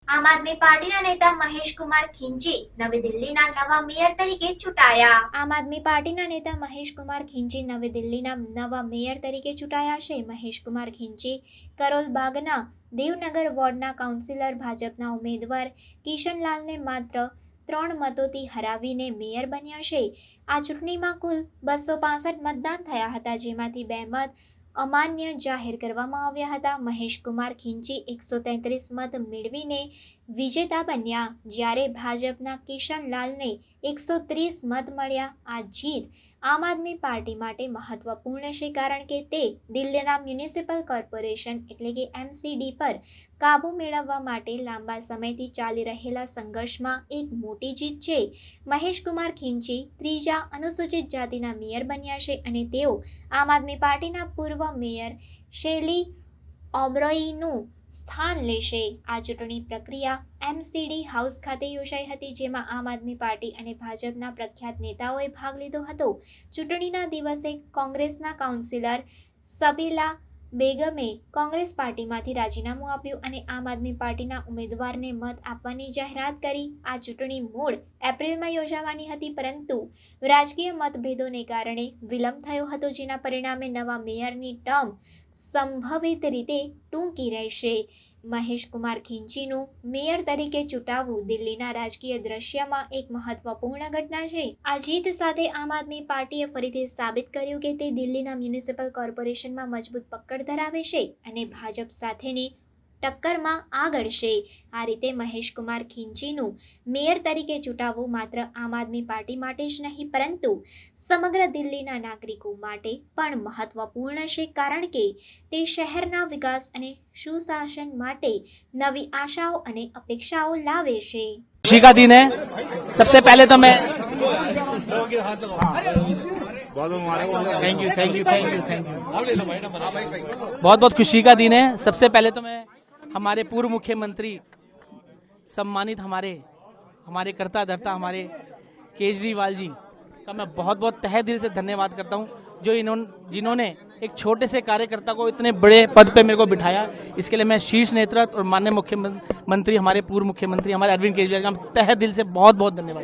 આમ આદમી પાર્ટીના નેતા મહેશ કુમાર ખીંચી નવી દિલ્હીના નવા મેયર તરીકે ચૂંટાયા. આમ આદમી પાર્ટીના નેતા મહેશ કુમાર ખીંચી નવી દિલ્હીના નવા મેયર તરીકે ચૂંટાયા છે. મહેશ કુમાર ખીંચી કરોલબાગના દેવનગર વોર્ડના કાઉન્સિલર ભાજપના ઉમેદવાર કિશનલાલને માત્ર 3 મતોથી હરાવીને મેયર બન્યા છે. આ ચૂંટણીમાં કુલ 265 મતદાન થયા હતા, જેમાંથી 2 મત અમાન્ય જાહેર કરવામાં આવ્યા હતા. મહેશ કુમાર ખીંચી 133 મત મેળવીને વિજેતા બન્યા, જ્યારે ભાજપના કિશનલાલને 130 મત મળ્યા. આ જીત આમ આદમી પાર્ટી માટે મહત્વપૂર્ણ છે, કારણ કે તે દિલ્હીના મ્યુનિસિપલ કોર્પોરેશન એટલે કે MCD પર કાબૂ મેળવવા માટે લાંબા સમયથી ચાલી રહેલા સંઘર્ષમાં એક મોટી જીત છે. મહેશ કુમાર ખીંચી ત્રીજા અનુસૂચિત જાતિના મેયર બન્યા છે અને તેઓ આમ આદમી પાર્ટીના પૂર્વ મેયર શેલી ઓબ્રોઈનું સ્થાન લેશે. આ ચૂંટણી પ્રક્રિયા MCD હાઉસ ખાતે યોજાઈ હતી, જેમાં આમ આદમી પાર્ટી અને ભાજપના પ્રખ્યાત નેતાઓએ ભાગ લીધો હતો. ચૂંટણીના દિવસે કોંગ્રેસના કાઉન્સિલર સબીલા બેગમે કોંગ્રેસ પાર્ટીમાંથી રાજીનામું આપ્યું અને આમ આદમી પાર્ટીના ઉમેદવારને મત આપવાની જાહેરાત કરી. આ ચૂંટણી મૂળ એપ્રિલમાં યોજાવાની હતી, પરંતુ રાજકીય મતભેદોને કારણે વિલંબ થયો હતો, જેના પરિણામે નવા મેયરની ટર્મ સંભવિત રીતે ટૂંકી રહેશે. મહેશ કુમાર ખીંચીનું મેયર તરીકે ચૂંટાવું દિલ્હીના રાજકીય દ્રશ્યમાં એક મહત્વપૂર્ણ ઘટના છે. આ જીત સાથે આમ આદમી પાર્ટીએ ફરીથી સાબિત કર્યું કે તે દિલ્હીના મ્યુનિસિપલ કોર્પોરેશનમાં મજબૂત પકડ ધરાવે છે અને ભાજપ સાથેની ટક્કરમાં આગળ છે. આ રીતે મહેશ કુમાર ખીંચીનું મેયર તરીકે ચૂંટાવું માત્ર આમ આદમી પાર્ટી માટે જ નહીં, પરંતુ સમગ્ર દિલ્હીના નાગરિકો માટે પણ મહત્વપૂર્ણ છે, કારણ કે તે શહેરના વિકાસ અને સુશાસન માટે નવી આશાઓ અને અપેક્ષાઓ લાવે છે. खुशी का दिन है। सबसे पहले तो मैं थैंक यू बहुत बहुत खुशी का दिन है। सबसे पहले तो मैं हमारे पूर्व मुख्यमंत्री सम्मानित हमारे करता धरता हमारे केजरीवाल जी का मैं बहुत बहुत तहे दिल से धन्यवाद करता हूँ, जो जिन्होंने एक छोटे से कार्यकर्ता को इतने बड़े पद पे मेरे को बिठाया। इसके लिए मैं शीर्ष नेतृत्व और माननीय मुख्यमंत्री हमारे पूर्व मुख्यमंत्री हमारे अरविंद केजरीवाल का तहे दिल से बहुत बहुत धन्यवाद।